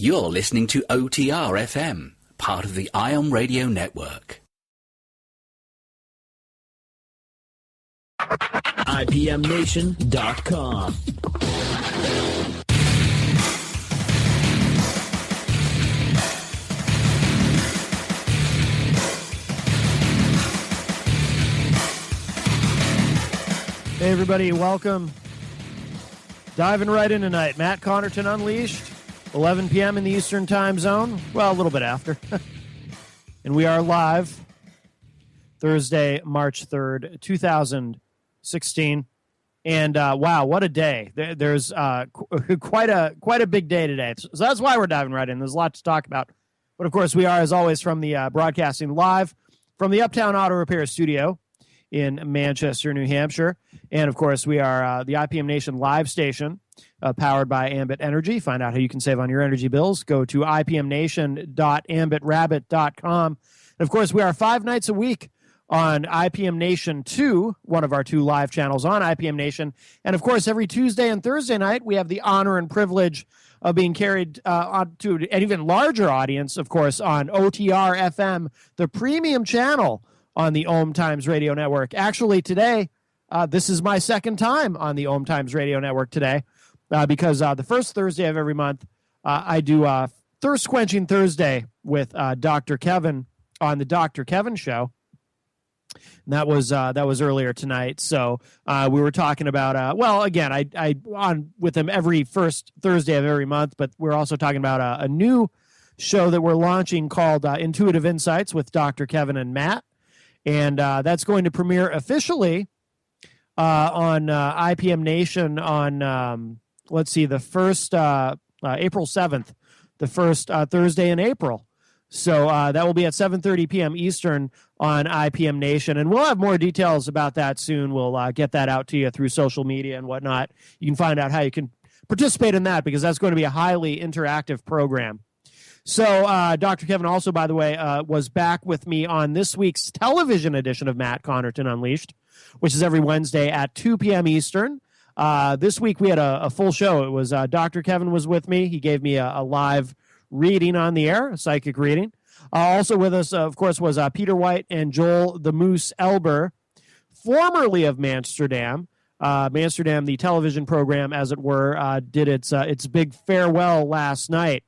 You're listening to OTR FM, part of the ION Radio Network. IPMNation.com. Hey everybody, welcome. Diving right in tonight. Matt Connarton Unleashed, 11 p.m. in the Eastern Time Zone. Well, a little bit after. And we are live Thursday, March 3rd, 2016. And wow, what a day. There's quite a big day today. So that's why we're diving right in. There's a lot to talk about. But of course, we are, as always, from the broadcasting live from the Uptown Auto Repair Studio in Manchester, New Hampshire. And, of course, we are the IPM Nation live station powered by Ambit Energy. Find out how you can save on your energy bills. Go to ipmnation.ambitrabbit.com. And, of course, we are 5 nights a week on IPM Nation 2, one of our 2 live channels on IPM Nation. And, of course, every Tuesday and Thursday night, we have the honor and privilege of being carried on to an even larger audience, of course, on OTR FM, the premium channel on the Ohm Times Radio Network. Actually, today, this is my second time on the Ohm Times Radio Network today because the first Thursday of every month, I do Thirst Quenching Thursday with Dr. Kevin on the Dr. Kevin Show. And that was earlier tonight. So we were talking about, well, again, I on with him every first Thursday of every month, but we're also talking about a new show that we're launching called Intuitive Insights with Dr. Kevin and Matt. And that's going to premiere officially on IPM Nation on, let's see, the first April 7th, the first Thursday in April. So that will be at 7:30 p.m. Eastern on IPM Nation. And we'll have more details about that soon. We'll get that out to you through social media and whatnot. You can find out how you can participate in that because that's going to be a highly interactive program. So Dr. Kevin also, by the way, was back with me on this week's television edition of Matt Connarton Unleashed, which is every Wednesday at 2 p.m. Eastern. This week we had a full show. It was Dr. Kevin was with me. He gave me a live reading on the air, a psychic reading. Also with us, of course, was Peter White and Joel the Moose Elber, formerly of Mansterdam. Mansterdam, the television program, as it were, did its big farewell last night.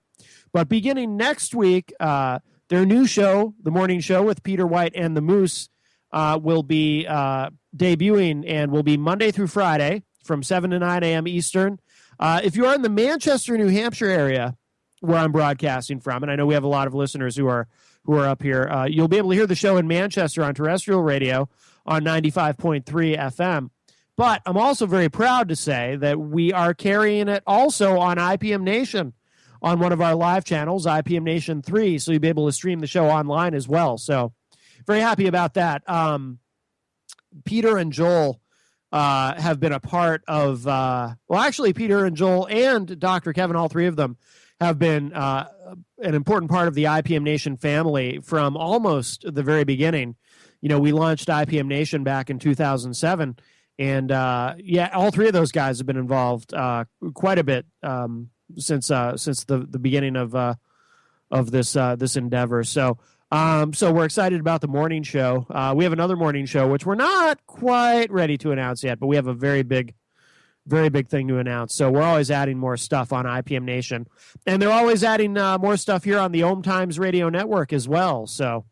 But beginning next week, their new show, The Morning Show with Peter White and the Moose, will be debuting and will be Monday through Friday from 7 to 9 a.m. Eastern. If you are in the Manchester, New Hampshire area where I'm broadcasting from, and I know we have a lot of listeners who are up here, you'll be able to hear the show in Manchester on terrestrial radio on 95.3 FM. But I'm also very proud to say that we are carrying it also on IPM Nation, on one of our live channels, IPM Nation 3, so you'll be able to stream the show online as well. So very happy about that. Peter and Joel have been a part of, well, actually, Peter and Joel and Dr. Kevin, all 3 of them, have been an important part of the IPM Nation family from almost the very beginning. You know, we launched IPM Nation back in 2007, and yeah, all 3 of those guys have been involved quite a bit since the beginning of this endeavor. So we're excited about the morning show. We have another morning show which we're not quite ready to announce yet, but we have a very big thing to announce. So we're always adding more stuff on IPM Nation, and they're always adding more stuff here on the Ohm Times Radio Network as well. So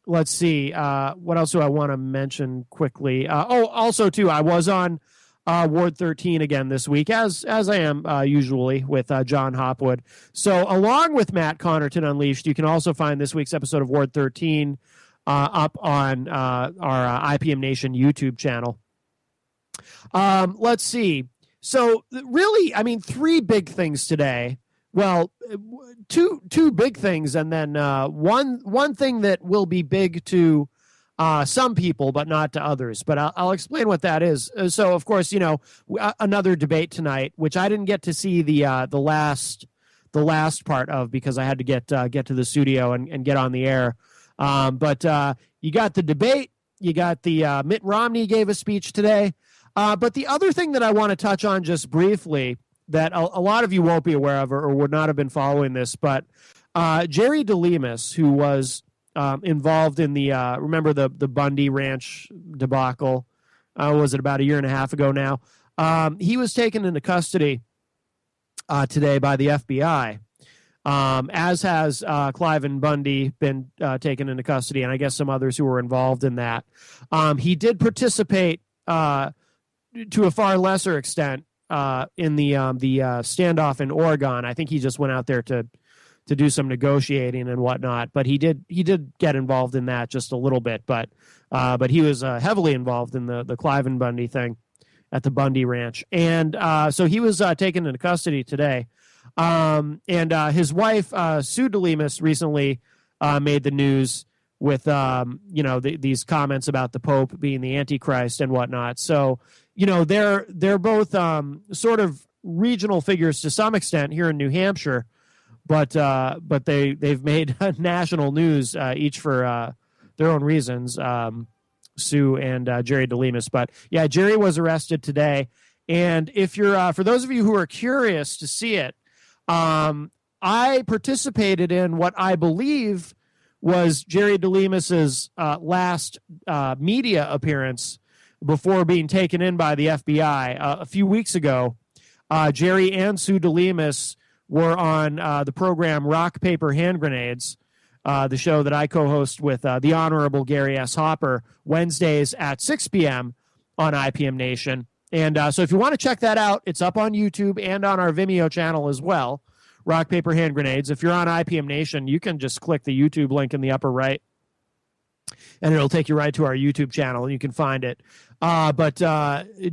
let's see, what else do I want to mention quickly? Also too, I was on Ward 13 again this week, as I am usually with John Hopwood. So along with Matt Connarton Unleashed, you can also find this week's episode of Ward 13 up on our IPM Nation YouTube channel. Let's see. So really, I mean, 3 big things today. Well, two big things, and then one thing that will be big to some people, but not to others. But I'll explain what that is. So, of course, you know, another debate tonight, which I didn't get to see the last part of because I had to get to the studio and get on the air. But you got the debate. You got the Mitt Romney gave a speech today. But the other thing that I want to touch on just briefly that a lot of you won't be aware of or would not have been following this, but Jerry DeLemus, who was involved in the remember the Bundy Ranch debacle, was it about a year and a half ago now? He was taken into custody today by the FBI, as has Cliven Bundy been taken into custody, and I guess some others who were involved in that. He did participate to a far lesser extent in the standoff in Oregon. I think he just went out there to do some negotiating and whatnot, but he did get involved in that just a little bit. But he was heavily involved in the Cliven Bundy thing at the Bundy Ranch, and so he was taken into custody today. And his wife, Sue DeLemus, recently made the news with these comments about the Pope being the Antichrist and whatnot. So they're both sort of regional figures to some extent here in New Hampshire, but they've made national news each for their own reasons. Sue and Jerry DeLemus. But yeah, Jerry was arrested today, and if you're for those of you who are curious to see it, I participated in what I believe was Jerry DeLemus's last media appearance before being taken in by the FBI a few weeks ago. Jerry and Sue DeLemus were on the program Rock, Paper, Hand Grenades, the show that I co-host with the Honorable Gary S. Hopper, Wednesdays at 6 p.m. on IPM Nation. And so if you want to check that out, it's up on YouTube and on our Vimeo channel as well, Rock, Paper, Hand Grenades. If you're on IPM Nation, you can just click the YouTube link in the upper right, and it'll take you right to our YouTube channel, and you can find it. But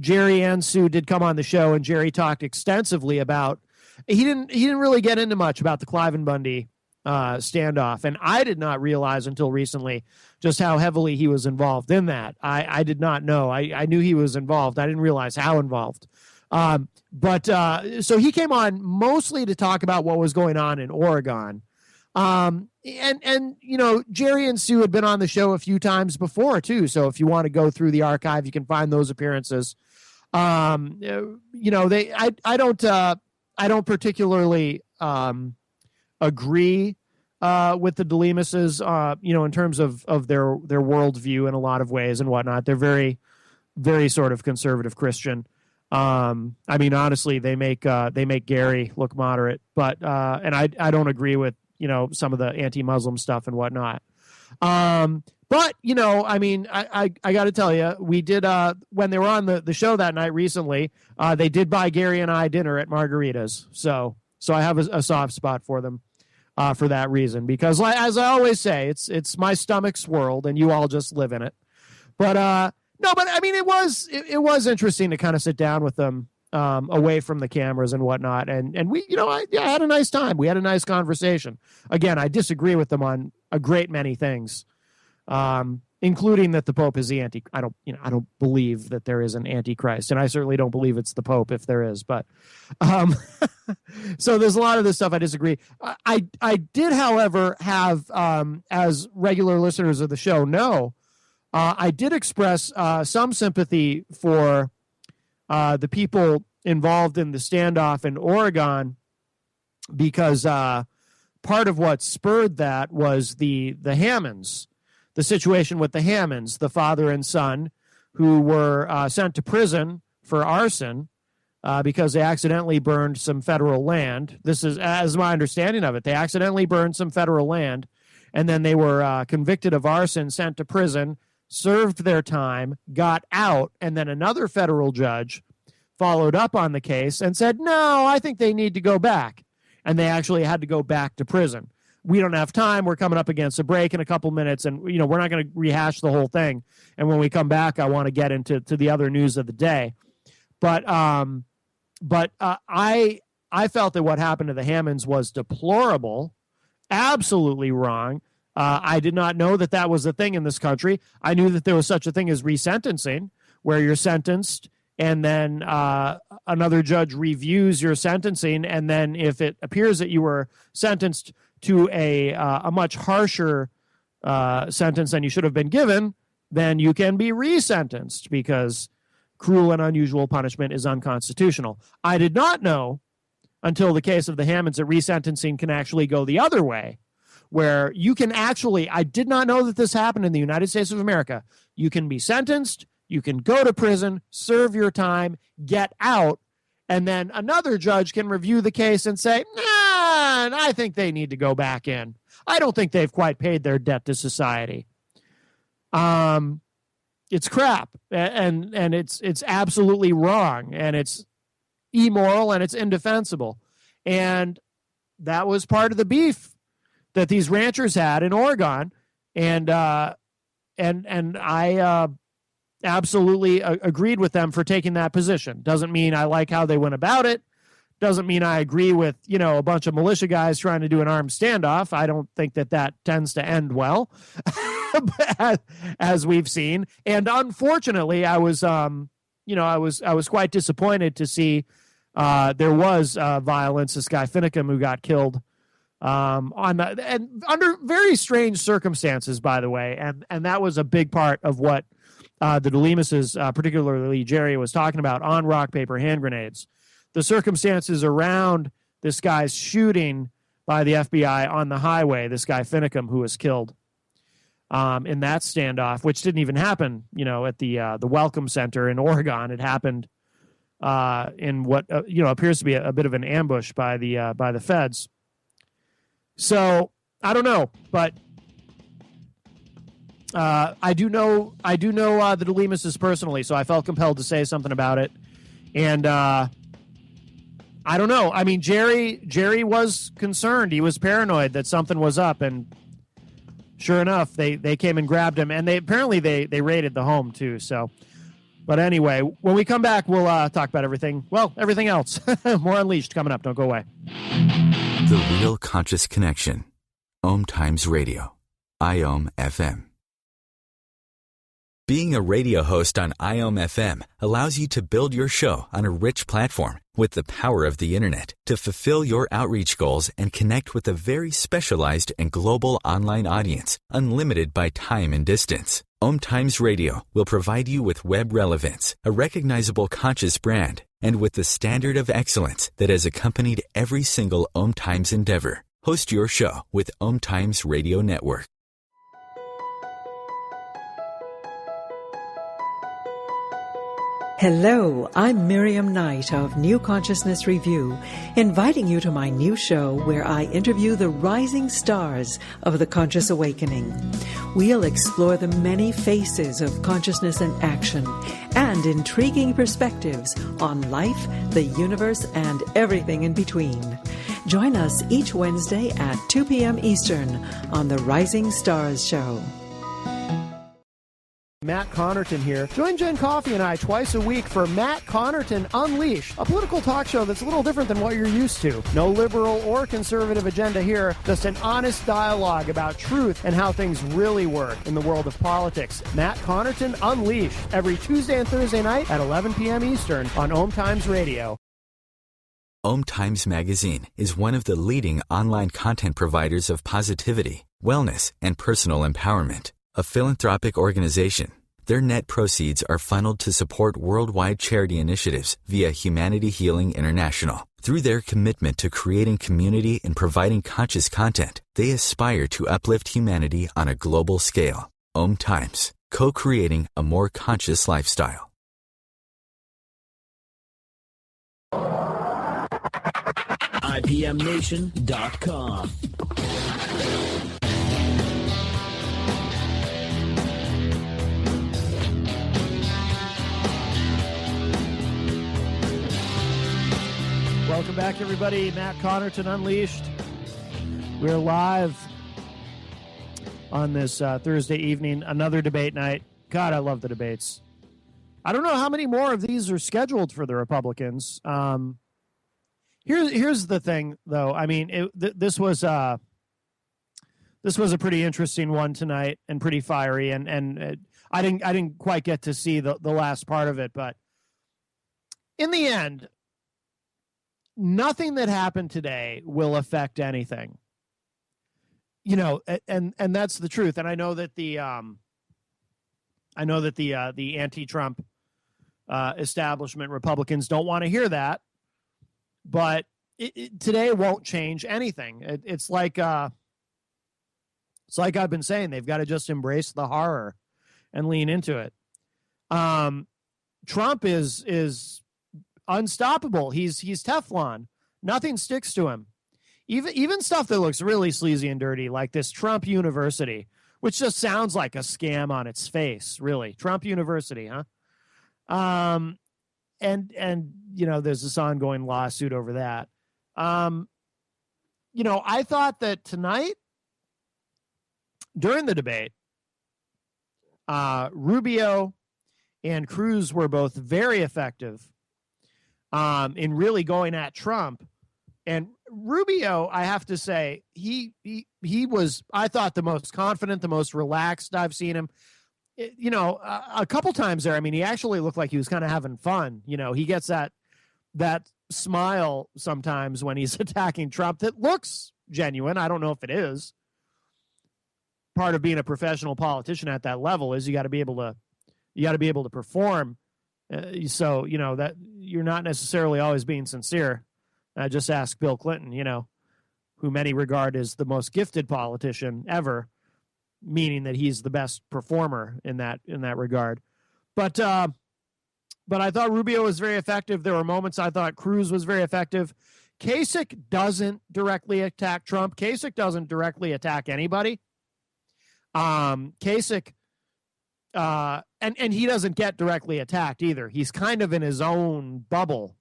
Jerry and Sue did come on the show, and Jerry talked extensively about, he didn't really get into much about the Cliven Bundy standoff, and I did not realize until recently just how heavily he was involved in that. I did not know. I knew he was involved. I didn't realize how involved. But so he came on mostly to talk about what was going on in Oregon. And Jerry and Sue had been on the show a few times before too. So if you want to go through the archive, you can find those appearances. I don't particularly agree with the DeLemuses, in terms of their worldview in a lot of ways and whatnot. They're very, very sort of conservative Christian. Honestly, they make Gary look moderate, but and I don't agree with some of the anti-Muslim stuff and whatnot. But I got to tell you, we did when they were on the show that night recently. They did buy Gary and I dinner at Margarita's, so I have a soft spot for them for that reason, because as I always say, it's my stomach's world and you all just live in it. But it was interesting to kind of sit down with them away from the cameras and whatnot, and we I had a nice time. We had a nice conversation. Again, I disagree with them on a great many things, including that the Pope is the I don't believe that there is an Antichrist, and I certainly don't believe it's the Pope if there is. But so there's a lot of this stuff I disagree. I did, however, have as regular listeners of the show know, I did express some sympathy for the people involved in the standoff in Oregon, because part of what spurred that was the Hammonds, the situation with the Hammonds, the father and son, who were sent to prison for arson because they accidentally burned some federal land. This is, as my understanding of it, they accidentally burned some federal land, and then they were convicted of arson, sent to prison, served their time, got out, and then another federal judge followed up on the case and said, no, I think they need to go back. And they actually had to go back to prison. We don't have time. We're coming up against a break in a couple minutes, and we're not going to rehash the whole thing. And when we come back, I want to get into the other news of the day. But I felt that what happened to the Hammonds was deplorable, absolutely wrong. I did not know that was a thing in this country. I knew that there was such a thing as resentencing, where you're sentenced and then another judge reviews your sentencing, and then if it appears that you were sentenced to a much harsher sentence than you should have been given, then you can be resentenced, because cruel and unusual punishment is unconstitutional. I did not know until the case of the Hammonds, that resentencing can actually go the other way, where you can actually, I did not know that this happened in the United States of America. You can be sentenced, you can go to prison, serve your time, get out, and then another judge can review the case and say, nah, I think they need to go back in. I don't think they've quite paid their debt to society. It's crap, and it's absolutely wrong, and it's immoral, and it's indefensible. And that was part of the beef that these ranchers had in Oregon, and I absolutely agreed with them for taking that position. Doesn't mean I like how they went about it. Doesn't mean I agree with, a bunch of militia guys trying to do an armed standoff. I don't think that tends to end well, as we've seen. And unfortunately, I was quite disappointed to see there was violence. This guy Finicum, who got killed and under very strange circumstances, by the way, and that was a big part of what the DeLemuses, particularly Jerry, was talking about on rock, paper, hand grenades. The circumstances around this guy's shooting by the FBI on the highway, this guy Finicum, who was killed in that standoff, which didn't even happen, at the Welcome Center in Oregon. It happened in what appears to be a bit of an ambush by the feds. So I don't know, but I do know the DeLemuses personally, so I felt compelled to say something about it. And I don't know. I mean, Jerry was concerned. He was paranoid that something was up, and sure enough, they came and grabbed him, and they raided the home too. So, but anyway, when we come back, we'll talk about everything else. More Unleashed coming up. Don't go away. The Real Conscious Connection. Om Times Radio. IOM FM. Being a radio host on IOM FM allows you to build your show on a rich platform with the power of the internet to fulfill your outreach goals and connect with a very specialized and global online audience, unlimited by time and distance. Om Times Radio will provide you with web relevance, a recognizable conscious brand, and with the standard of excellence that has accompanied every single Om Times endeavor. Host your show with Om Times Radio Network. Hello, I'm Miriam Knight of New Consciousness Review, inviting you to my new show where I interview the rising stars of the conscious awakening. We'll explore the many faces of consciousness and action and intriguing perspectives on life, the universe, and everything in between. Join us each Wednesday at 2 p.m. Eastern on the Rising Stars Show. Matt Connarton here. Join Jen Coffey and I twice a week for Matt Connarton Unleashed, a political talk show that's a little different than what you're used to. No liberal or conservative agenda here, just an honest dialogue about truth and how things really work in the world of politics. Matt Connarton Unleashed, every Tuesday and Thursday night at 11 p.m. Eastern on Om Times Radio. Om Times Magazine is one of the leading online content providers of positivity, wellness, and personal empowerment. A philanthropic organization, their net proceeds are funneled to support worldwide charity initiatives via Humanity Healing International. Through their commitment to creating community and providing conscious content, they aspire to uplift humanity on a global scale. Om Times, co-creating a more conscious lifestyle. IPMNation.com. Welcome back, everybody. Matt Connarton Unleashed. We're live on this Thursday evening. Another debate night. God, I love the debates. I don't know how many more of these are scheduled for the Republicans. Here's the thing, though. I mean, this was a pretty interesting one tonight and pretty fiery. And I didn't quite get to see the last part of it, but in the end, nothing that happened today will affect anything, and that's the truth. And I know that the anti-Trump establishment Republicans don't want to hear that, but today won't change anything. It's like I've been saying, they've got to just embrace the horror and lean into it. Trump is unstoppable. He's Teflon. Nothing sticks to him. Even stuff that looks really sleazy and dirty, like this Trump University, which just sounds like a scam on its face, really. Trump University, huh? And there's this ongoing lawsuit over that. I thought that tonight, during the debate, Rubio and Cruz were both very effective in really going at Trump. And Rubio, I have to say, he was, I thought, the most confident, the most relaxed I've seen him. A couple times there, I mean, he actually looked like he was kind of having fun. He gets that smile sometimes when he's attacking Trump that looks genuine. I don't know if it is. Part of being a professional politician at that level is you got to be able to perform. So that you're not necessarily always being sincere. Just ask Bill Clinton, who many regard as the most gifted politician ever, meaning that he's the best performer in that regard. But I thought Rubio was very effective. There were moments I thought Cruz was very effective. Kasich doesn't directly attack Trump. Kasich doesn't directly attack anybody. Kasich, and he doesn't get directly attacked either. He's kind of in his own bubble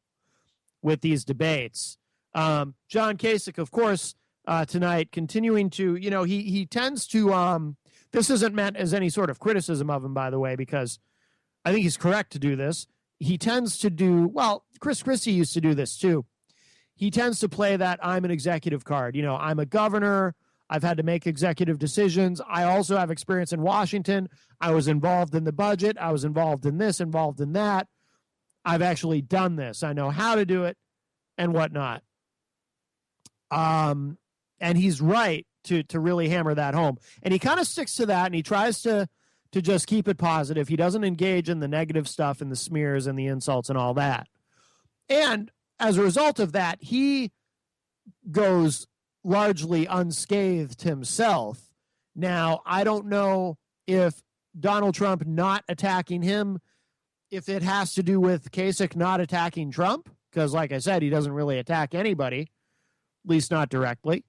with these debates. John Kasich, of course, tonight continuing to, he tends to, this isn't meant as any sort of criticism of him, by the way, because I think he's correct to do this. He tends to do, well, Chris Christie used to do this too. He tends to play that I'm an executive card. I'm a governor. I've had to make executive decisions. I also have experience in Washington. I was involved in the budget. I was involved in this, involved in that. I've actually done this. I know how to do it and whatnot. And he's right to really hammer that home. And he kind of sticks to that, and he tries to just keep it positive. He doesn't engage in the negative stuff and the smears and the insults and all that. And as a result of that, he goes largely unscathed himself. Now, I don't know if Donald Trump not attacking him, if it has to do with Kasich not attacking Trump, because like I said, he doesn't really attack anybody, at least not directly.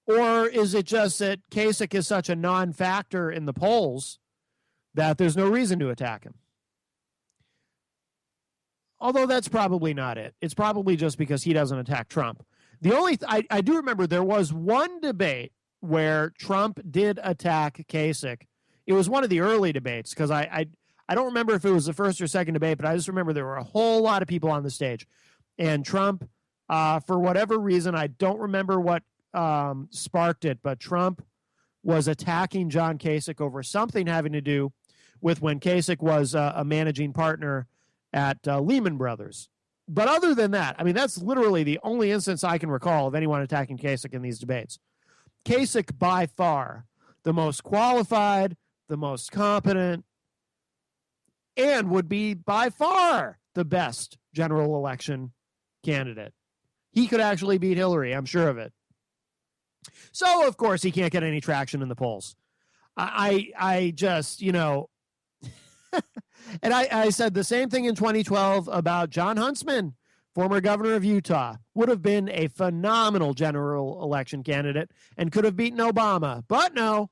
Or is it just that Kasich is such a non-factor in the polls that there's no reason to attack him? Although that's probably not it. It's probably just because he doesn't attack Trump. The only I do remember there was one debate where Trump did attack Kasich. It was one of the early debates, because I don't remember if it was the first or second debate, but I just remember there were a whole lot of people on the stage. And Trump, for whatever reason, I don't remember what sparked it, but Trump was attacking John Kasich over something having to do with when Kasich was a managing partner at Lehman Brothers. But other than that, I mean, that's literally the only instance I can recall of anyone attacking Kasich in these debates. Kasich, by far, the most qualified, the most competent, and would be by far the best general election candidate. He could actually beat Hillary, I'm sure of it. So, of course, he can't get any traction in the polls. I just, and I said the same thing in 2012 about John Huntsman, former governor of Utah, would have been a phenomenal general election candidate and could have beaten Obama. But no,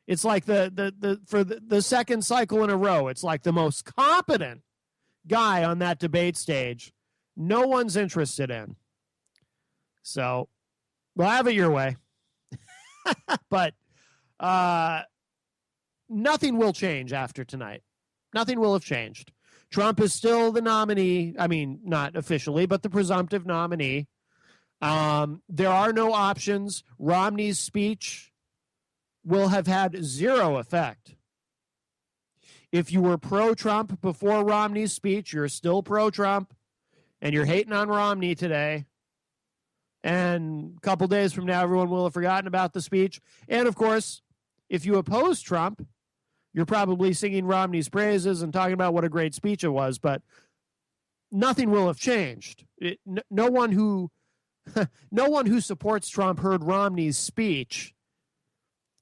it's like for the second cycle in a row, it's like the most competent guy on that debate stage no one's interested in. So, well, have it your way. But nothing will change after tonight. Nothing will have changed. Trump is still the nominee. I mean, not officially, but the presumptive nominee. There are no options. Romney's speech will have had zero effect. If you were pro-Trump before Romney's speech, you're still pro-Trump, and you're hating on Romney today. And a couple days from now, everyone will have forgotten about the speech. And, of course, if you oppose Trump, you're probably singing Romney's praises and talking about what a great speech it was. But nothing will have changed. No one who supports Trump heard Romney's speech.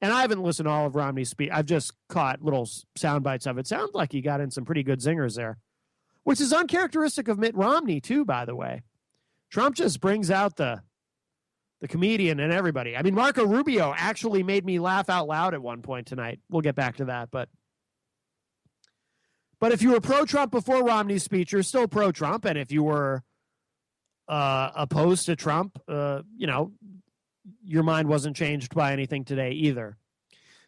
And I haven't listened to all of Romney's speech. I've just caught little sound bites of it. Sounds like he got in some pretty good zingers there, which is uncharacteristic of Mitt Romney, too, by the way. Trump just brings out the comedian and everybody. I mean, Marco Rubio actually made me laugh out loud at one point tonight. We'll get back to that. But if you were pro-Trump before Romney's speech, you're still pro-Trump. And if you were opposed to Trump, your mind wasn't changed by anything today either.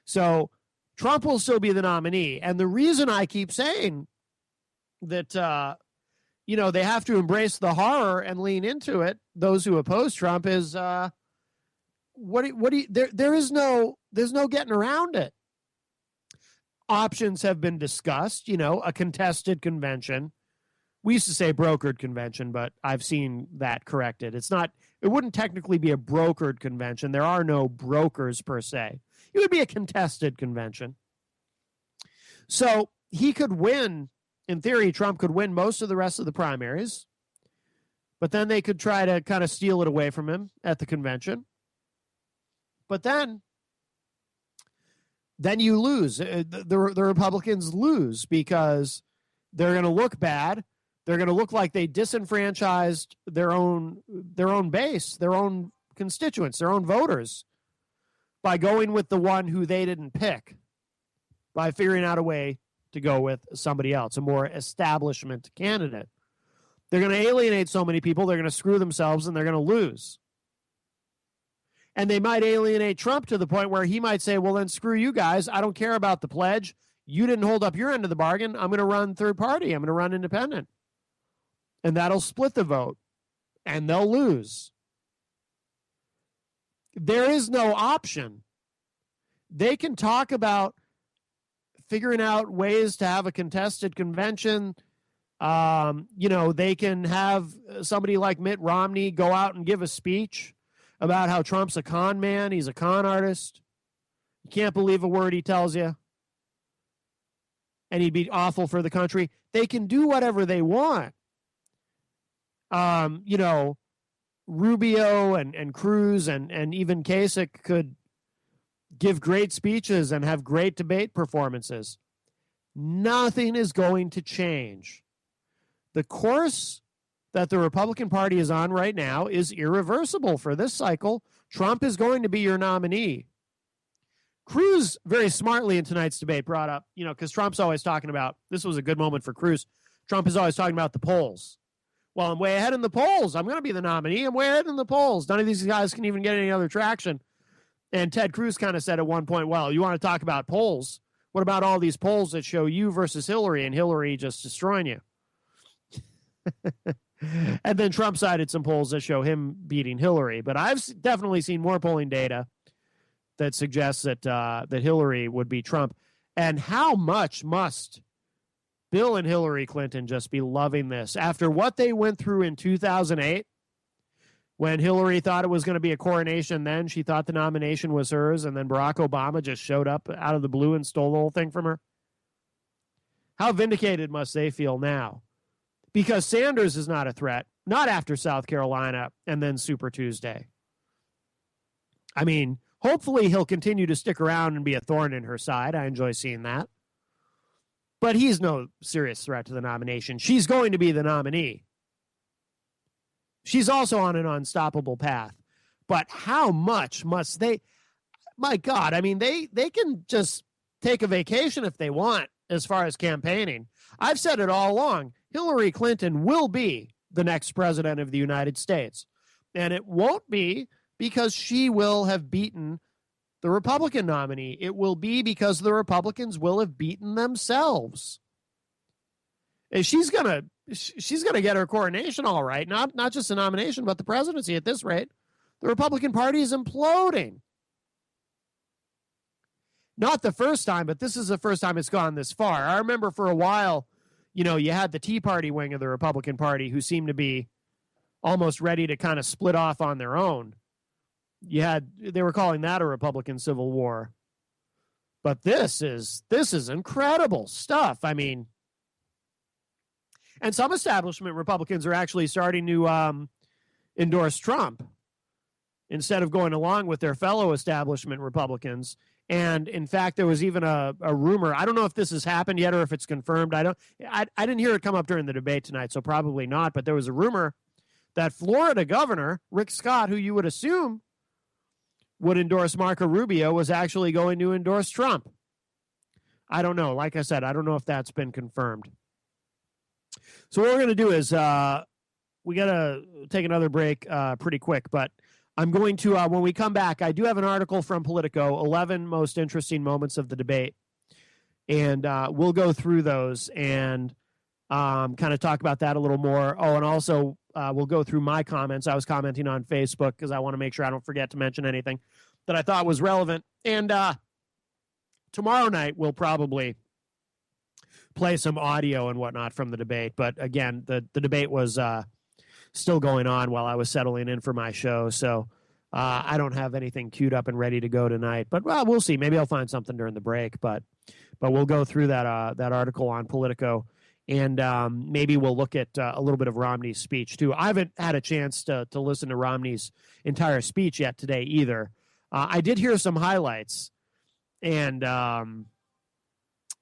So Trump will still be the nominee. And the reason I keep saying that, they have to embrace the horror and lean into it, those who oppose Trump, is there's no getting around it. Options have been discussed, a contested convention. We used to say brokered convention, but I've seen that corrected. It wouldn't technically be a brokered convention. There are no brokers per se. It would be a contested convention. So he could win, in theory, Trump could win most of the rest of the primaries, but then they could try to kind of steal it away from him at the convention. But then you lose. The Republicans lose because they're going to look bad. They're going to look like they disenfranchised their own base, their own constituents, their own voters, by going with the one who they didn't pick, by figuring out a way to go with somebody else, a more establishment candidate. They're going to alienate so many people, they're going to screw themselves, and they're going to lose. And they might alienate Trump to the point where he might say, well, then screw you guys. I don't care about the pledge. You didn't hold up your end of the bargain. I'm going to run third party. I'm going to run independent. And that'll split the vote, and they'll lose. There is no option. They can talk about figuring out ways to have a contested convention. They can have somebody like Mitt Romney go out and give a speech about how Trump's a con man. He's a con artist. You can't believe a word he tells you. And he'd be awful for the country. They can do whatever they want. Rubio and Cruz and even Kasich could give great speeches and have great debate performances. Nothing is going to change. The course that the Republican Party is on right now is irreversible for this cycle. Trump is going to be your nominee. Cruz very smartly in tonight's debate brought up, because Trump's always talking about, this was a good moment for Cruz. Trump is always talking about the polls. Well, I'm way ahead in the polls. I'm going to be the nominee. I'm way ahead in the polls. None of these guys can even get any other traction. And Ted Cruz kind of said at one point, well, you want to talk about polls? What about all these polls that show you versus Hillary and Hillary just destroying you? And then Trump cited some polls that show him beating Hillary. But I've definitely seen more polling data that suggests that Hillary would beat Trump. And how much must Bill and Hillary Clinton just be loving this after what they went through in 2008 when Hillary thought it was going to be a coronation. Then she thought the nomination was hers, and then Barack Obama just showed up out of the blue and stole the whole thing from her. How vindicated must they feel now? Because Sanders is not a threat, not after South Carolina and then Super Tuesday. I mean, hopefully he'll continue to stick around and be a thorn in her side. I enjoy seeing that. But he's no serious threat to the nomination. She's going to be the nominee. She's also on an unstoppable path. But how much must they... My God, I mean, they can just take a vacation if they want as far as campaigning. I've said it all along. Hillary Clinton will be the next president of the United States. And it won't be because she will have beaten the Republican nominee. It will be because the Republicans will have beaten themselves. And she's gonna get her coronation all right. Not just a nomination, but the presidency at this rate. The Republican Party is imploding. Not the first time, but this is the first time it's gone this far. I remember for a while, you had the Tea Party wing of the Republican Party who seemed to be almost ready to kind of split off on their own. They were calling that a Republican Civil War. But this is incredible stuff. I mean, And some establishment Republicans are actually starting to endorse Trump instead of going along with their fellow establishment Republicans. And in fact, there was even a rumor. I don't know if this has happened yet or if it's confirmed. I didn't hear it come up during the debate tonight, so probably not. But there was a rumor that Florida Governor Rick Scott, who you would assume would endorse Marco Rubio, was actually going to endorse Trump. I don't know. Like I said, I don't know if that's been confirmed. So what we're going to do is we got to take another break pretty quick, but I'm going to, when we come back, I do have an article from Politico, 11 most interesting moments of the debate, and we'll go through those and kind of talk about that a little more. Oh, and also we'll go through my comments. I was commenting on Facebook because I want to make sure I don't forget to mention anything that I thought was relevant. And tomorrow night, we'll probably play some audio and whatnot from the debate. But again, the debate was still going on while I was settling in for my show. So I don't have anything queued up and ready to go tonight. But well, we'll see. Maybe I'll find something during the break. But we'll go through that article on Politico. And maybe we'll look at a little bit of Romney's speech, too. I haven't had a chance to listen to Romney's entire speech yet today either. I did hear some highlights. And,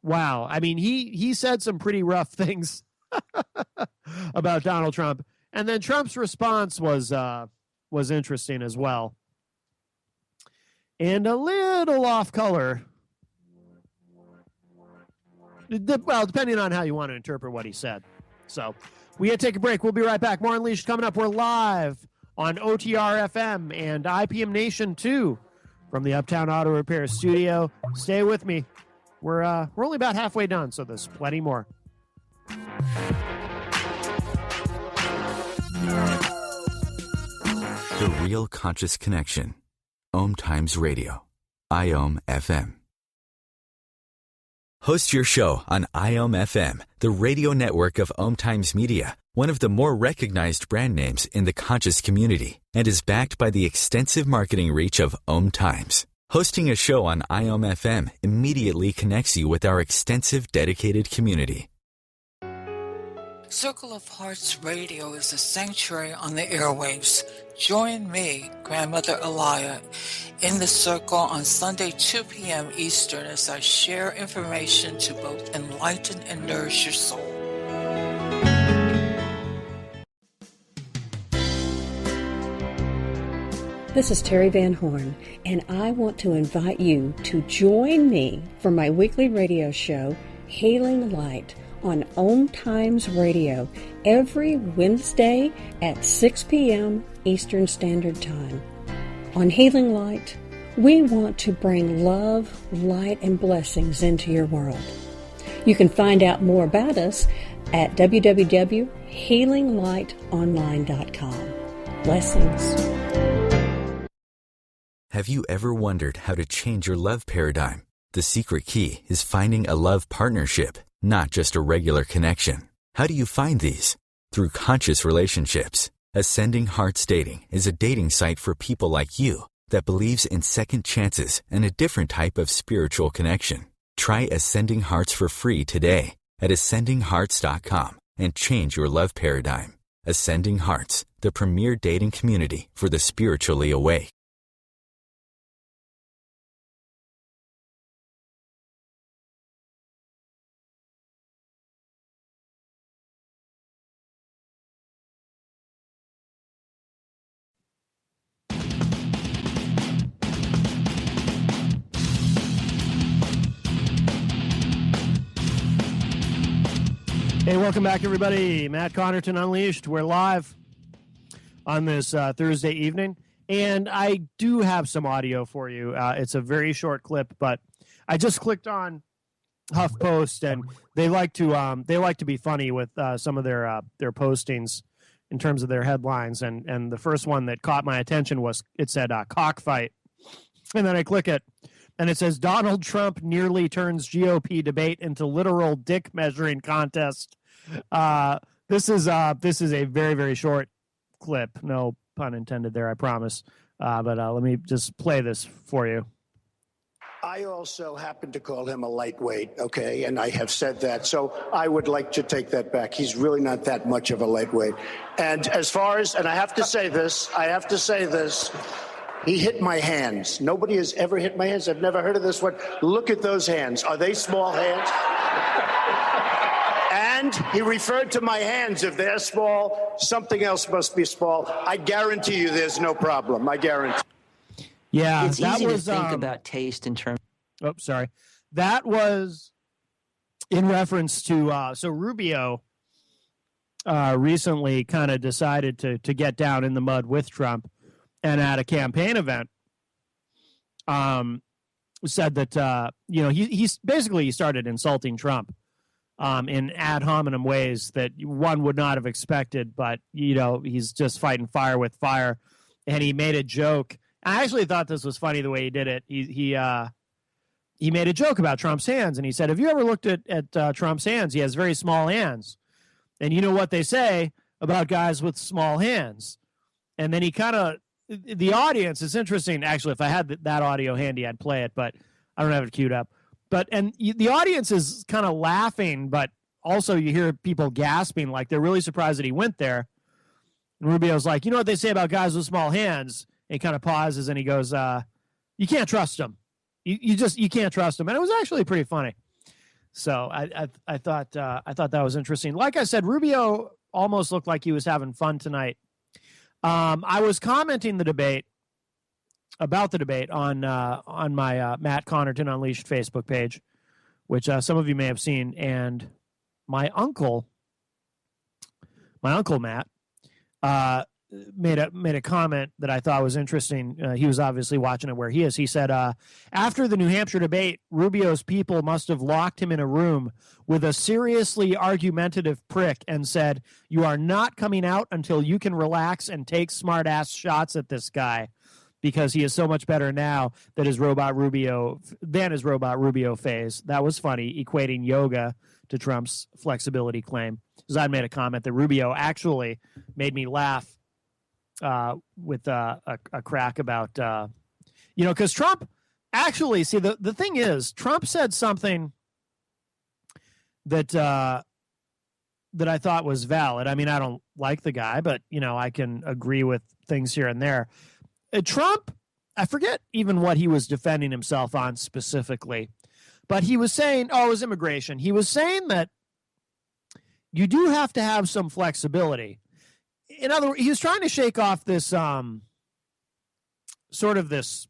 wow. I mean, he said some pretty rough things about Donald Trump. And then Trump's response was interesting as well. And a little off color. Well, depending on how you want to interpret what he said. So we got to take a break. We'll be right back. More Unleashed coming up. We're live on OTR FM and IPM Nation 2 from the Uptown Auto Repair Studio. Stay with me. We're only about halfway done, so there's plenty more. The Real Conscious Connection. Om Times Radio. IOM FM. Host your show on IOM FM, the radio network of Om Times Media, one of the more recognized brand names in the conscious community, and is backed by the extensive marketing reach of Om Times. Hosting a show on IOM FM immediately connects you with our extensive dedicated community. Circle of Hearts Radio is a sanctuary on the airwaves. Join me, Grandmother Elia, in the circle on Sunday 2 p.m. Eastern as I share information to both enlighten and nourish your soul. This is Terry Van Horn, and I want to invite you to join me for my weekly radio show, Healing Light, on Om Times Radio every Wednesday at 6 p.m. Eastern Standard Time. On Healing Light, we want to bring love, light, and blessings into your world. You can find out more about us at www.healinglightonline.com. Blessings. Have you ever wondered how to change your love paradigm? The secret key is finding a love partnership, not just a regular connection. How do you find these? Through conscious relationships. Ascending Hearts Dating is a dating site for people like you that believes in second chances and a different type of spiritual connection. Try Ascending Hearts for free today at ascendinghearts.com and change your love paradigm. Ascending Hearts, the premier dating community for the spiritually awake. Hey, welcome back, everybody. Matt Connarton Unleashed. We're live on this Thursday evening, and I do have some audio for you. It's a very short clip, but I just clicked on HuffPost, and they like to be funny with some of their postings in terms of their headlines. And the first one that caught my attention was it said cockfight, and then I click it. And it says, Donald Trump nearly turns GOP debate into literal dick measuring contest. This is a very, very short clip. No pun intended there, I promise. But let me just play this for you. I also happen to call him a lightweight, okay, and I have said that. So I would like to take that back. He's really not that much of a lightweight. And as far as, and I have to say this, he hit my hands. Nobody has ever hit my hands. I've never heard of this one. Look at those hands. Are they small hands? And he referred to my hands. If they're small, something else must be small. I guarantee you there's no problem. I guarantee. Yeah, it's that easy was, to think about taste in terms. Oh, sorry. That was in reference to so Rubio recently kind of decided to get down in the mud with Trump, and at a campaign event, said that he's basically he started insulting Trump in ad hominem ways that one would not have expected, but he's just fighting fire with fire, and he made a joke. I actually thought this was funny the way he did it. He made a joke about Trump's hands, and he said, "Have you ever looked at Trump's hands? He has very small hands, and you know what they say about guys with small hands." And then he the audience is interesting. Actually, if I had that audio handy, I'd play it, but I don't have it queued up. The audience is kind of laughing, but also you hear people gasping, like they're really surprised that he went there. And Rubio's like, "You know what they say about guys with small hands?" And he kind of pauses and he goes, "You can't trust them. You can't trust them." And it was actually pretty funny. So I thought that was interesting. Like I said, Rubio almost looked like he was having fun tonight. I was commenting about the debate on my Matt Connarton Unleashed Facebook page, which some of you may have seen, and my uncle Matt made a comment that I thought was interesting. He was obviously watching it where he is. He said, after the New Hampshire debate, Rubio's people must have locked him in a room with a seriously argumentative prick and said, "You are not coming out until you can relax and take smart-ass shots at this guy, because he is so much better now than his robot Rubio phase." That was funny, equating yoga to Trump's flexibility claim. Because I'd made a comment that Rubio actually made me laugh with a crack about, because Trump actually, see, the thing is, Trump said something that I thought was valid. I mean, I don't like the guy, but, I can agree with things here and there. Trump, I forget even what he was defending himself on specifically, but he was saying, it was immigration. He was saying that you do have to have some flexibility. In other words, he was trying to shake off this sort of this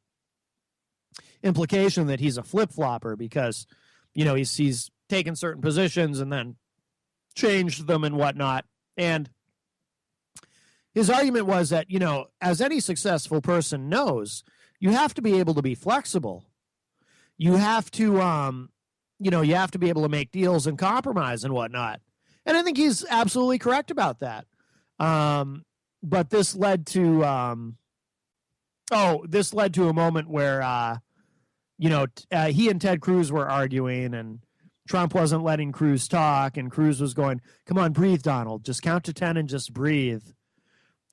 implication that he's a flip-flopper because, he's taken certain positions and then changed them and whatnot. And his argument was that, as any successful person knows, you have to be able to be flexible. You have to, you have to be able to make deals and compromise and whatnot. And I think he's absolutely correct about that. But this led to, a moment where, he and Ted Cruz were arguing and Trump wasn't letting Cruz talk, and Cruz was going, "Come on, breathe, Donald. Just count to 10 and just breathe."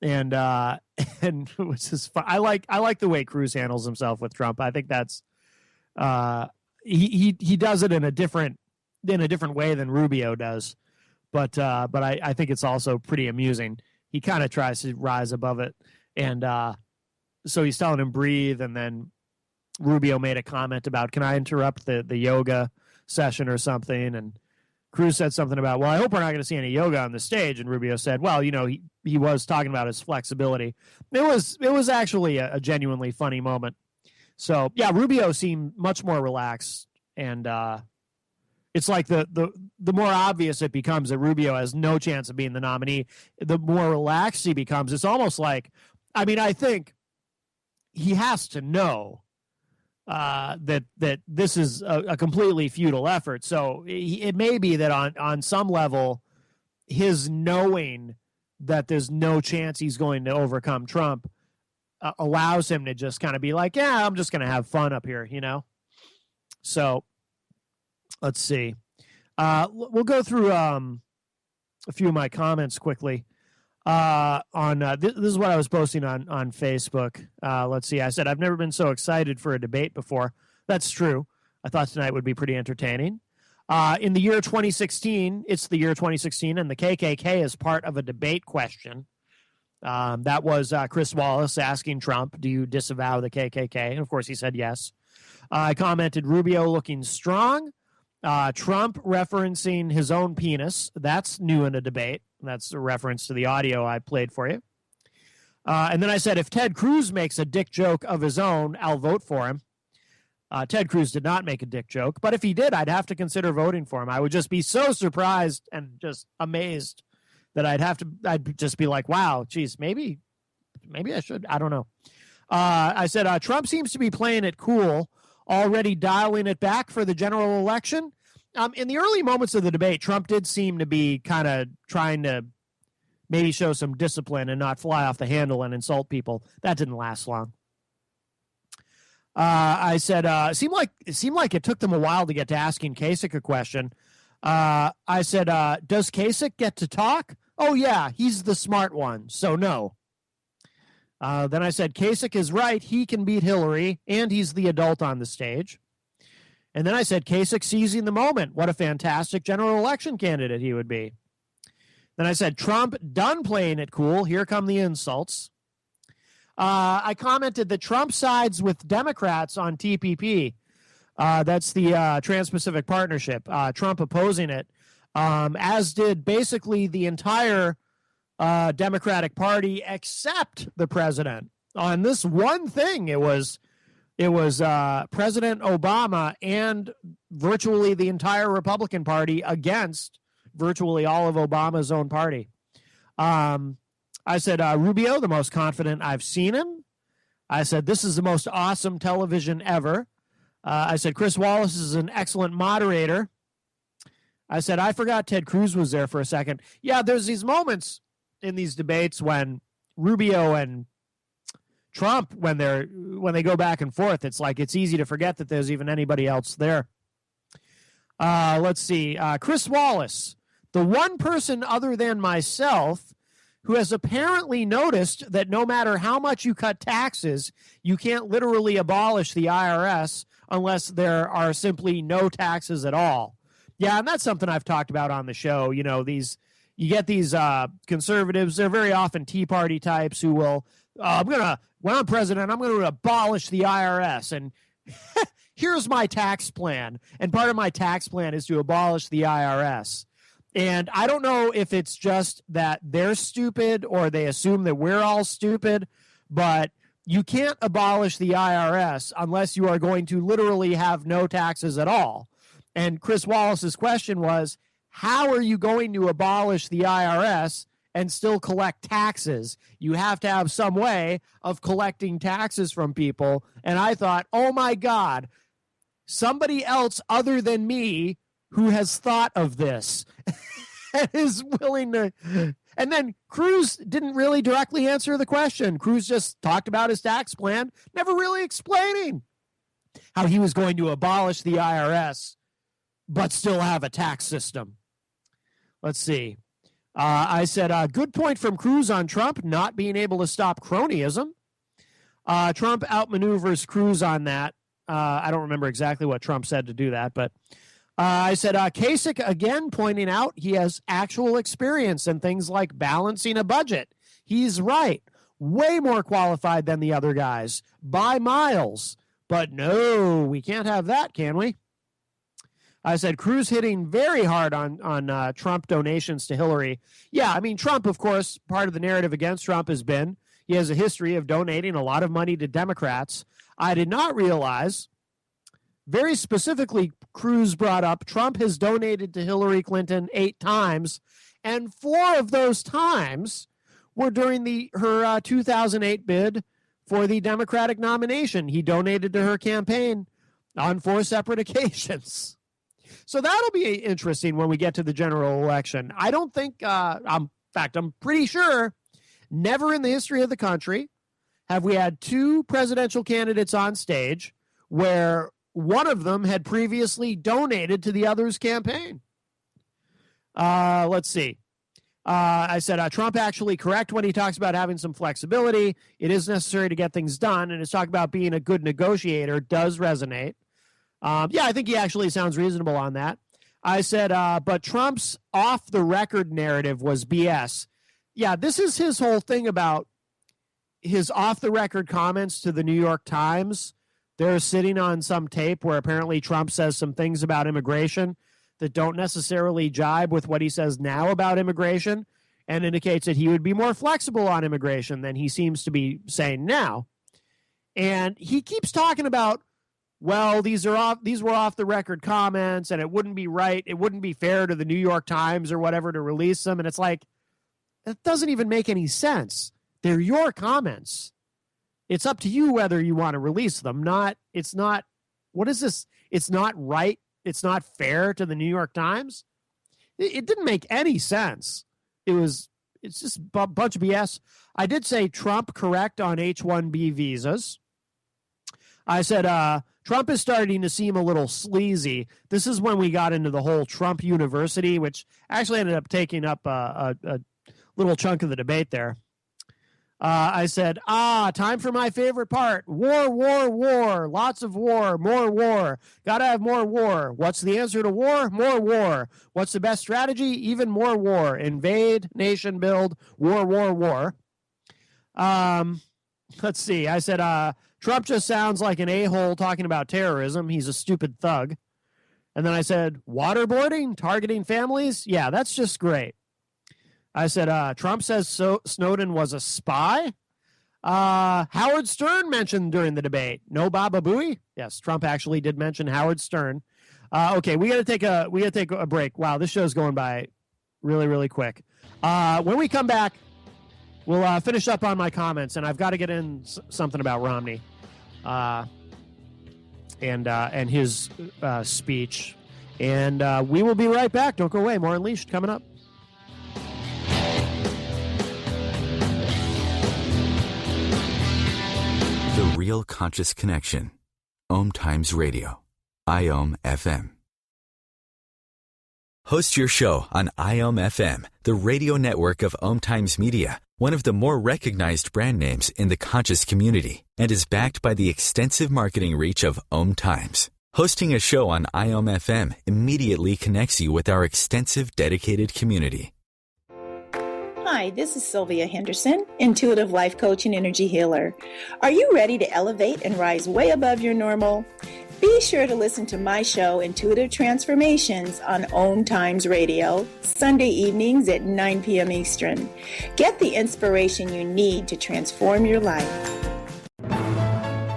And it was just fun. I like the way Cruz handles himself with Trump. I think that's he does it in a different way than Rubio does. But I think it's also pretty amusing. He kind of tries to rise above it. And so he's telling him breathe, and then Rubio made a comment about, "Can I interrupt the yoga session or something?" And Cruz said something about, "Well, I hope we're not going to see any yoga on the stage." And Rubio said, "Well, he was talking about his flexibility." It was actually a genuinely funny moment. So, yeah, Rubio seemed much more relaxed, and it's like the more obvious it becomes that Rubio has no chance of being the nominee, the more relaxed he becomes. It's almost like, I think he has to know that this is a completely futile effort. So it may be that on some level, his knowing that there's no chance he's going to overcome Trump allows him to just kind of be like, "Yeah, I'm just going to have fun up here," So let's see. We'll go through a few of my comments quickly. This is what I was posting on Facebook. Let's see. I said, "I've never been so excited for a debate before. That's true. I thought tonight would be pretty entertaining. In the year 2016, it's the year 2016, and the KKK is part of a debate question. That was Chris Wallace asking Trump, do you disavow the KKK? And, of course, he said yes. I commented Rubio looking strong. Trump referencing his own penis. That's new in a debate. That's a reference to the audio I played for you. And then I said, if Ted Cruz makes a dick joke of his own, I'll vote for him. Ted Cruz did not make a dick joke, but if he did, I'd have to consider voting for him. I would just be so surprised and just amazed that I'd just be like, wow, geez, maybe I should. I don't know. I said, Trump seems to be playing it cool, already dialing it back for the general election. In the early moments of the debate, Trump did seem to be kind of trying to maybe show some discipline and not fly off the handle and insult people. That didn't last long. I said, it seemed like it took them a while to get to asking Kasich a question. I said, does Kasich get to talk? Oh, yeah, he's the smart one, so no. Then I said, Kasich is right. He can beat Hillary, and he's the adult on the stage. And then I said, Kasich seizing the moment. What a fantastic general election candidate he would be. Then I said, Trump done playing it cool. Here come the insults. I commented that Trump sides with Democrats on TPP. That's the Trans-Pacific Partnership. Trump opposing it, as did basically the entire Democratic Party except the president. On this one thing, it was President Obama and virtually the entire Republican Party against virtually all of Obama's own party. I said, Rubio, the most confident I've seen him. I said, this is the most awesome television ever. I said, Chris Wallace is an excellent moderator. I said, I forgot Ted Cruz was there for a second. Yeah, there's these moments in these debates when Rubio and Trump, when they go back and forth, it's like it's easy to forget that there's even anybody else there. Let's see. Chris Wallace, the one person other than myself who has apparently noticed that no matter how much you cut taxes, you can't literally abolish the IRS unless there are simply no taxes at all. Yeah, and that's something I've talked about on the show. You know, you get these conservatives, they're very often Tea Party types who will, when I'm president, I'm going to abolish the IRS. And here's my tax plan. And part of my tax plan is to abolish the IRS. And I don't know if it's just that they're stupid or they assume that we're all stupid, but you can't abolish the IRS unless you are going to literally have no taxes at all. And Chris Wallace's question was, how are you going to abolish the IRS and still collect taxes? You have to have some way of collecting taxes from people. And I thought, oh my God, somebody else other than me who has thought of this and is willing to. And then Cruz didn't really directly answer the question. Cruz just talked about his tax plan, never really explaining how he was going to abolish the IRS, but still have a tax system. Let's see. I said, good point from Cruz on Trump not being able to stop cronyism. Trump outmaneuvers Cruz on that. I don't remember exactly what Trump said to do that, but I said, Kasich, again, pointing out he has actual experience in things like balancing a budget. He's right. Way more qualified than the other guys by miles. But no, we can't have that, can we? I said, Cruz hitting very hard on Trump donations to Hillary. Yeah, I mean, Trump, of course, part of the narrative against Trump has been he has a history of donating a lot of money to Democrats. I did not realize, very specifically, Cruz brought up Trump has donated to Hillary Clinton 8 times, and 4 of those times were during her 2008 bid for the Democratic nomination. He donated to her campaign on 4 separate occasions. So that'll be interesting when we get to the general election. I don't think, in fact, I'm pretty sure, never in the history of the country have we had 2 presidential candidates on stage where one of them had previously donated to the other's campaign. Let's see. I said, Trump actually correct when he talks about having some flexibility. It is necessary to get things done, and his talk about being a good negotiator does resonate. Yeah, I think he actually sounds reasonable on that. I said, but Trump's off-the-record narrative was BS. Yeah, this is his whole thing about his off-the-record comments to the New York Times. They're sitting on some tape where apparently Trump says some things about immigration that don't necessarily jibe with what he says now about immigration, and indicates that he would be more flexible on immigration than he seems to be saying now. And he keeps talking about, well, these were off the record comments, and it wouldn't be right, it wouldn't be fair to the New York Times or whatever to release them. And it's like, that doesn't even make any sense. They're your comments. It's up to you whether you want to release them. It's not, what is this? It's not right. It's not fair to the New York Times. It didn't make any sense. It's just a bunch of BS. I did say Trump correct on H-1B visas. I said, Trump is starting to seem a little sleazy. This is when we got into the whole Trump University, which actually ended up taking up a little chunk of the debate there. I said, time for my favorite part. War, war, war. Lots of war. More war. Gotta have more war. What's the answer to war? More war. What's the best strategy? Even more war. Invade, nation build, war, war, war. Let's see. I said, Trump just sounds like an a-hole talking about terrorism. He's a stupid thug. And then I said, waterboarding, targeting families? Yeah, that's just great. I said, Trump says Snowden was a spy. Howard Stern mentioned during the debate. No Baba Booey? Yes, Trump actually did mention Howard Stern. Okay, we got to take a break. Wow, this show's going by really, really quick. When we come back, we'll finish up on my comments, and I've got to get in something about Romney and his speech. And we will be right back. Don't go away. More Unleashed coming up. The Real Conscious Connection. Om Times Radio. IOM FM. Host your show on IOM FM, the radio network of Om Times Media, one of the more recognized brand names in the conscious community, and is backed by the extensive marketing reach of Om Times. Hosting a show on IOM FM immediately connects you with our extensive dedicated community. Hi, this is Sylvia Henderson, intuitive life coach and energy healer. Are you ready to elevate and rise way above your normal? Be sure to listen to my show, Intuitive Transformations, on Om Times Radio, Sunday evenings at 9 p.m. Eastern. Get the inspiration you need to transform your life.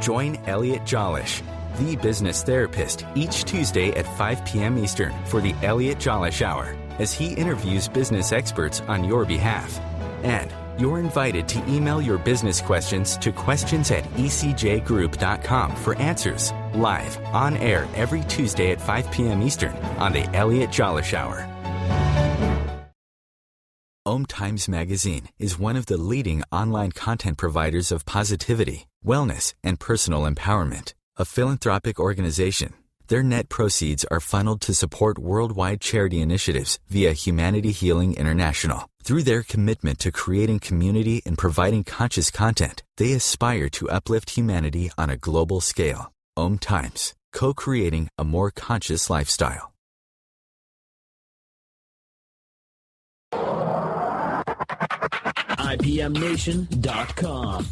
Join Elliot Jollish, the business therapist, each Tuesday at 5 p.m. Eastern for the Elliot Jollish Hour, as he interviews business experts on your behalf. And you're invited to email your business questions to questions@ecjgroup.com for answers, live, on air every Tuesday at 5 p.m. Eastern on the Elliot Jollish Hour. Om Times Magazine is one of the leading online content providers of positivity, wellness, and personal empowerment, a philanthropic organization. Their net proceeds are funneled to support worldwide charity initiatives via Humanity Healing International. Through their commitment to creating community and providing conscious content, they aspire to uplift humanity on a global scale. Om Times, co-creating a more conscious lifestyle. IPMNation.com.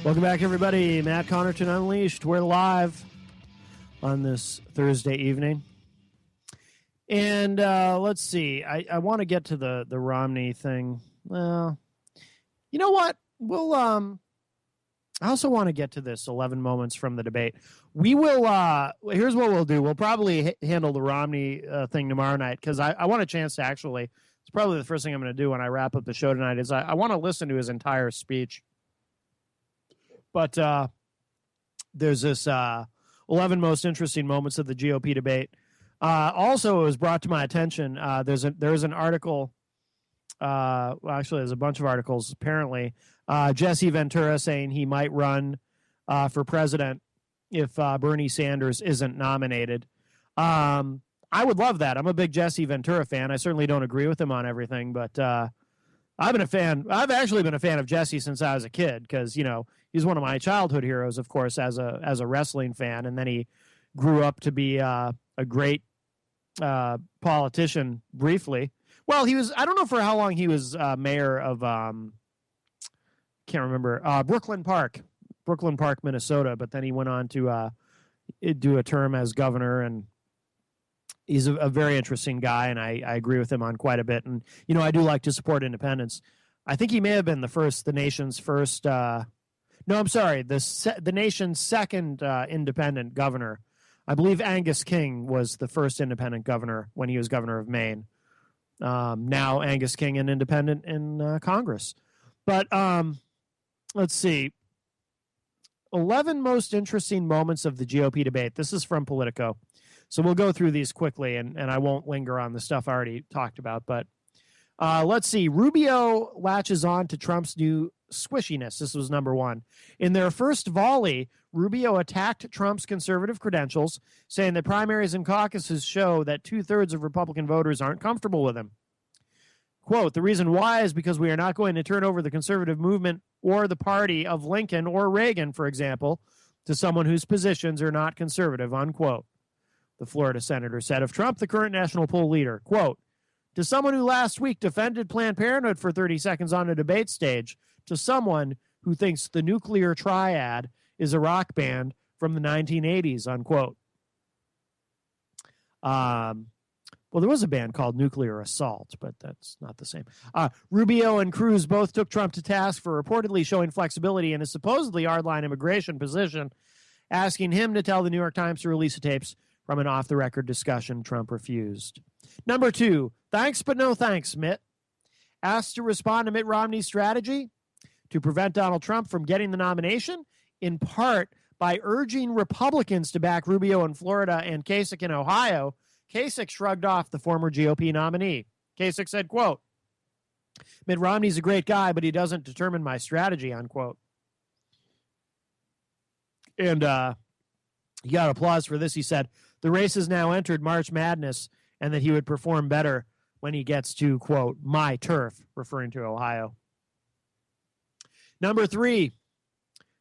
Welcome back, everybody. Matt Connarton Unleashed. We're live on this Thursday evening. And let's see. I want to get to the Romney thing. Well, you know what? We'll I also want to get to this 11 moments from the debate. We will here's what we'll do. We'll probably handle the Romney thing tomorrow night, because I want a chance to actually, it's probably the first thing I'm going to do when I wrap up the show tonight, is I want to listen to his entire speech. But there's this 11 most interesting moments of the GOP debate. Also, it was brought to my attention, there's an article, well, actually, there's a bunch of articles, apparently, Jesse Ventura saying he might run for president if Bernie Sanders isn't nominated. I would love that. I'm a big Jesse Ventura fan. I certainly don't agree with him on everything, but I've been a fan. I've actually been a fan of Jesse since I was a kid because, you know, he's one of my childhood heroes, of course, as a wrestling fan. And then he grew up to be a great politician briefly. Well, he was, I don't know for how long he was mayor of, can't remember, Brooklyn Park, Minnesota. But then he went on to do a term as governor, and he's a very interesting guy, and I agree with him on quite a bit. And, you know, I do like to support independence. I think he may have been the nation's first, the nation's second independent governor. I believe Angus King was the first independent governor when he was governor of Maine. Now Angus King an independent in Congress. But let's see. 11 most interesting moments of the GOP debate. This is from Politico. So we'll go through these quickly, and I won't linger on the stuff I already talked about. But let's see. Rubio latches on to Trump's new squishiness. This was number one. In their first volley, Rubio attacked Trump's conservative credentials, saying that primaries and caucuses show that 2/3 of Republican voters aren't comfortable with him. Quote, the reason why is because we are not going to turn over the conservative movement or the party of Lincoln or Reagan, for example, to someone whose positions are not conservative, unquote. The Florida senator said of Trump, the current national poll leader, quote, to someone who last week defended Planned Parenthood for 30 seconds on a debate stage, to someone who thinks the Nuclear Triad is a rock band from the 1980s, unquote. Well, there was a band called Nuclear Assault, but that's not the same. Rubio and Cruz both took Trump to task for reportedly showing flexibility in his supposedly hardline immigration position, asking him to tell the New York Times to release the tapes from an off-the-record discussion. Trump refused. Number two, thanks but no thanks, Mitt. Asked to respond to Mitt Romney's strategy to prevent Donald Trump from getting the nomination, in part by urging Republicans to back Rubio in Florida and Kasich in Ohio, Kasich shrugged off the former GOP nominee. Kasich said, quote, Mitt Romney's a great guy, but he doesn't determine my strategy, unquote. And he got applause for this. He said, the race has now entered March Madness, and that he would perform better when he gets to, quote, my turf, referring to Ohio. Number three,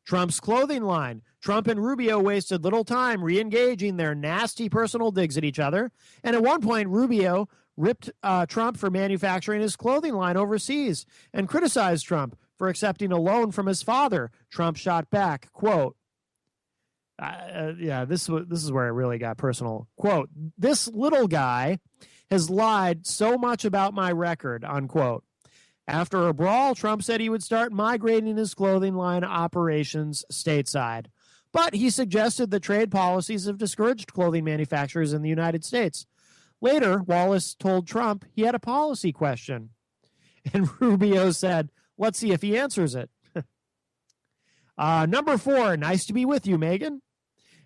Trump's clothing line. Trump and Rubio wasted little time re-engaging their nasty personal digs at each other. And at one point, Rubio ripped Trump for manufacturing his clothing line overseas and criticized Trump for accepting a loan from his father. Trump shot back, quote, this is where it really got personal. Quote, this little guy has lied so much about my record, unquote. After a brawl, Trump said he would start migrating his clothing line operations stateside. But he suggested that trade policies have discouraged clothing manufacturers in the United States. Later, Wallace told Trump he had a policy question. And Rubio said, let's see if he answers it. Number four, nice to be with you, Megyn.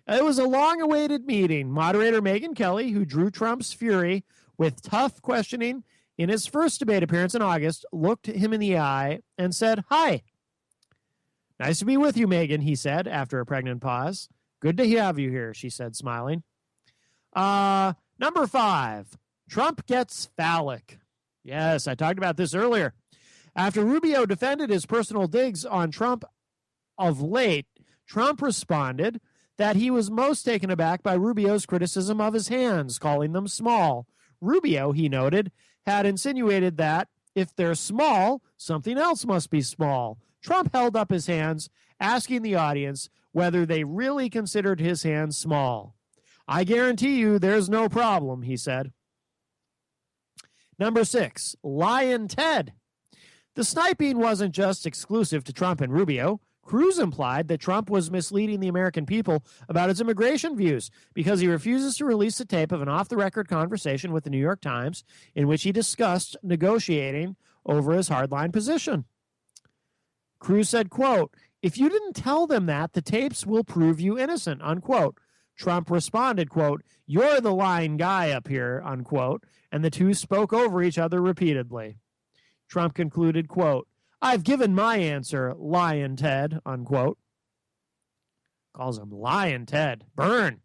It was a long-awaited meeting. Moderator Megyn Kelly, who drew Trump's fury with tough questioning in his first debate appearance in August, looked him in the eye and said, hi. Nice to be with you, Megyn, he said after a pregnant pause. Good to have you here, she said, smiling. Number five, Trump gets phallic. Yes, I talked about this earlier. After Rubio defended his personal digs on Trump of late, Trump responded that he was most taken aback by Rubio's criticism of his hands, calling them small. Rubio, he noted, had insinuated that if they're small, something else must be small. Trump held up his hands, asking the audience whether they really considered his hands small. I guarantee you there's no problem, he said. Number six, Lion Ted. The sniping wasn't just exclusive to Trump and Rubio. Cruz implied that Trump was misleading the American people about his immigration views because he refuses to release the tape of an off-the-record conversation with the New York Times in which he discussed negotiating over his hardline position. Cruz said, quote, if you didn't tell them that, the tapes will prove you innocent, unquote. Trump responded, quote, you're the lying guy up here, unquote, and the two spoke over each other repeatedly. Trump concluded, quote, I've given my answer, Lion Ted, unquote. Calls him Lion Ted. Burn.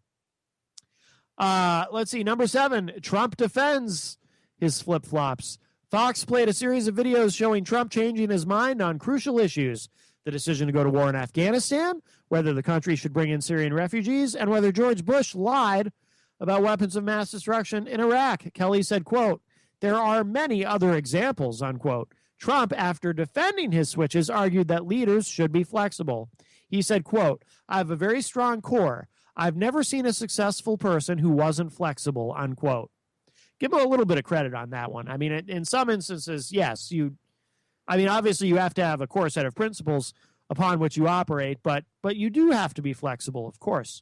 Let's see. Number 7, Trump defends his flip-flops. Fox played a series of videos showing Trump changing his mind on crucial issues. The decision to go to war in Afghanistan, whether the country should bring in Syrian refugees, and whether George Bush lied about weapons of mass destruction in Iraq. Kelly said, quote, there are many other examples, unquote. Trump, after defending his switches, argued that leaders should be flexible. He said, quote, I have a very strong core. I've never seen a successful person who wasn't flexible, unquote. Give him a little bit of credit on that one. I mean, in some instances, yes, obviously you have to have a core set of principles upon which you operate, but you do have to be flexible, of course.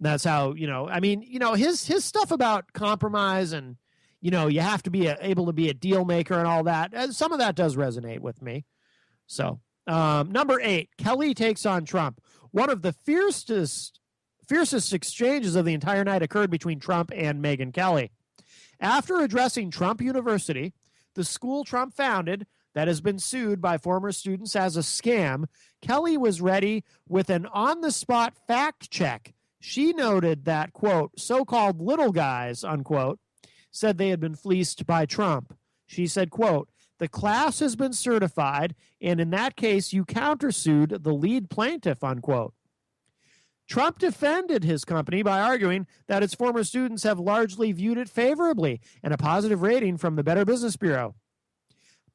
That's how, his stuff about compromise and, you have to be able to be a deal maker and all that. Some of that does resonate with me. So, number 8, Kelly takes on Trump. One of the fiercest exchanges of the entire night occurred between Trump and Megyn Kelly. After addressing Trump University, the school Trump founded that has been sued by former students as a scam, Kelly was ready with an on-the-spot fact check. She noted that, quote, so-called little guys, unquote, said they had been fleeced by Trump. She said, quote, the class has been certified, and in that case, you countersued the lead plaintiff, unquote. Trump defended his company by arguing that its former students have largely viewed it favorably and a positive rating from the Better Business Bureau.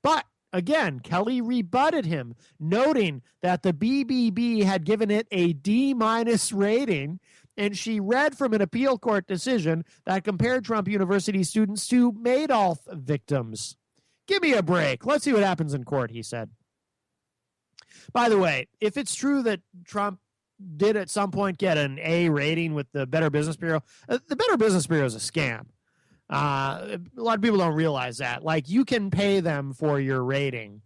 But again, Kelly rebutted him, noting that the BBB had given it a D- rating, and she read from an appeal court decision that compared Trump University students to Madoff victims. Give me a break. Let's see what happens in court, he said. By the way, if it's true that Trump did at some point get an A rating with the Better Business Bureau, the Better Business Bureau is a scam. A lot of people don't realize that. Like, you can pay them for your rating.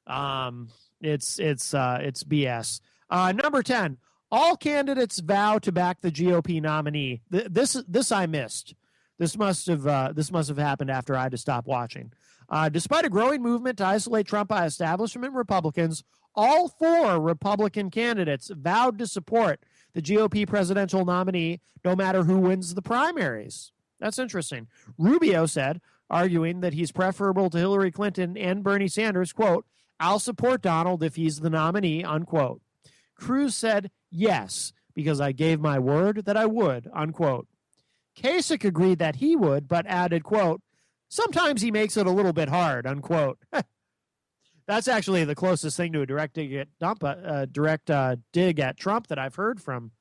It's BS. Number 10, all candidates vow to back the GOP nominee. This I missed. This must have happened after I had to stop watching. Despite a growing movement to isolate Trump by establishment Republicans, all 4 Republican candidates vowed to support the GOP presidential nominee no matter who wins the primaries. That's interesting. Rubio said, arguing that he's preferable to Hillary Clinton and Bernie Sanders, quote, I'll support Donald if he's the nominee, unquote. Cruz said, yes, because I gave my word that I would, unquote. Kasich agreed that he would, but added, quote, sometimes he makes it a little bit hard, unquote. That's actually the closest thing to a direct dig at Trump that I've heard from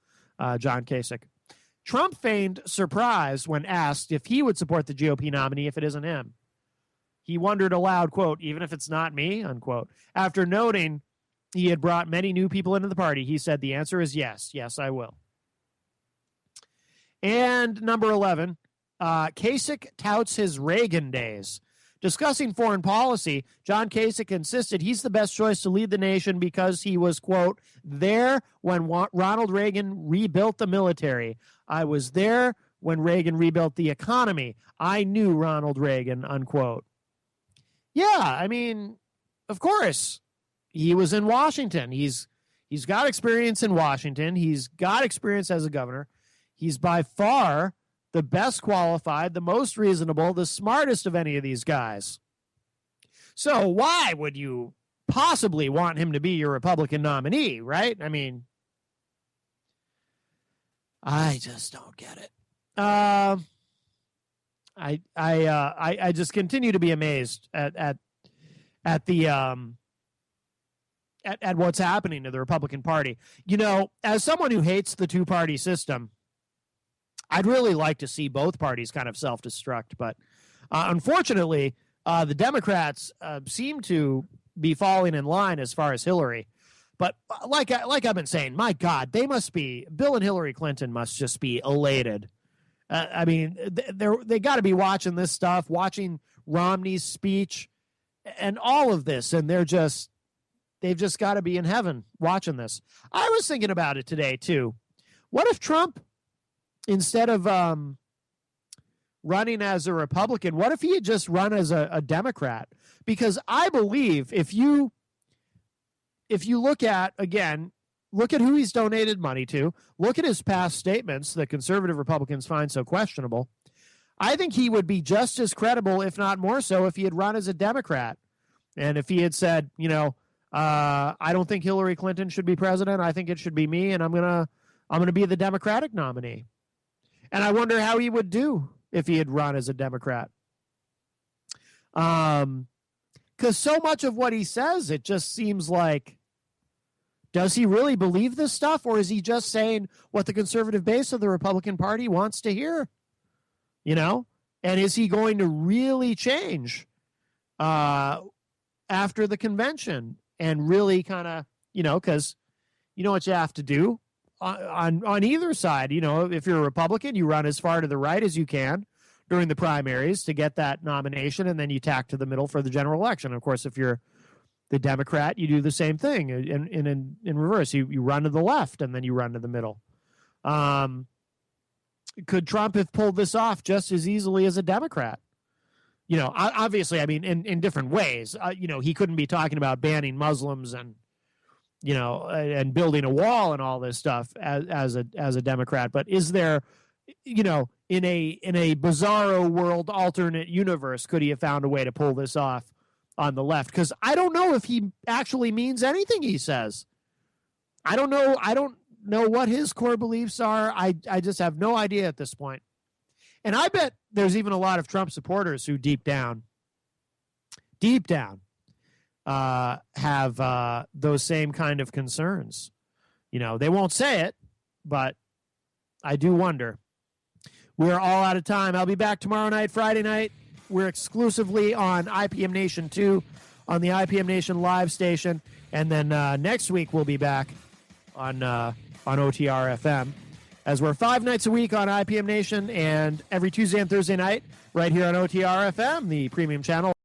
John Kasich. Trump feigned surprise when asked if he would support the GOP nominee if it isn't him. He wondered aloud, quote, even if it's not me, unquote. After noting he had brought many new people into the party, he said the answer is yes. Yes, I will. And number 11, Kasich touts his Reagan days. Discussing foreign policy, John Kasich insisted he's the best choice to lead the nation because he was, quote, there when Ronald Reagan rebuilt the military. I was there when Reagan rebuilt the economy. I knew Ronald Reagan, unquote. Yeah, I mean, of course, he was in Washington. He's got experience in Washington. He's got experience as a governor. He's by far the best qualified, the most reasonable, the smartest of any of these guys. So why would you possibly want him to be your Republican nominee, right? I mean, I just don't get it. I just continue to be amazed at what's happening to the Republican Party. You know, as someone who hates the two-party system, I'd really like to see both parties kind of self-destruct, but unfortunately, the Democrats seem to be falling in line as far as Hillary. But like I've been saying, my God, Bill and Hillary Clinton must just be elated. I mean, they got to be watching this stuff, watching Romney's speech, and all of this, and they've just got to be in heaven watching this. I was thinking about it today too. What if Trump, instead of running as a Republican, what if he had just run as a Democrat? Because I believe if you look at look at who he's donated money to. Look at his past statements that conservative Republicans find so questionable. I think he would be just as credible, if not more so, if he had run as a Democrat. And if he had said, I don't think Hillary Clinton should be president. I think it should be me, and I'm gonna be the Democratic nominee. And I wonder how he would do if he had run as a Democrat. Because so much of what he says, it just seems like, does he really believe this stuff, or is he just saying what the conservative base of the Republican Party wants to hear? And is he going to really change after the convention and really kind of, because you know what you have to do on either side. If you're a Republican, you run as far to the right as you can during the primaries to get that nomination, and then you tack to the middle for the general election. Of course, if you're the Democrat, you do the same thing in reverse. You run to the left, and then you run to the middle. Could Trump have pulled this off just as easily as a Democrat? Obviously, I mean, in different ways. He couldn't be talking about banning Muslims and building a wall and all this stuff as a Democrat. But is there, in a bizarro world, alternate universe, could he have found a way to pull this off on the left? Because I don't know if he actually means anything he says. I don't know what his core beliefs are. I just have no idea at this point. And I bet there's even a lot of Trump supporters who deep down, have those same kind of concerns. They won't say it, but I do wonder. We're all out of time. I'll be back tomorrow night, Friday night. We're exclusively on IPM Nation 2 on the IPM Nation live station. And then next week we'll be back on OTR FM, as we're 5 nights a week on IPM Nation and every Tuesday and Thursday night right here on OTR FM, the premium channel.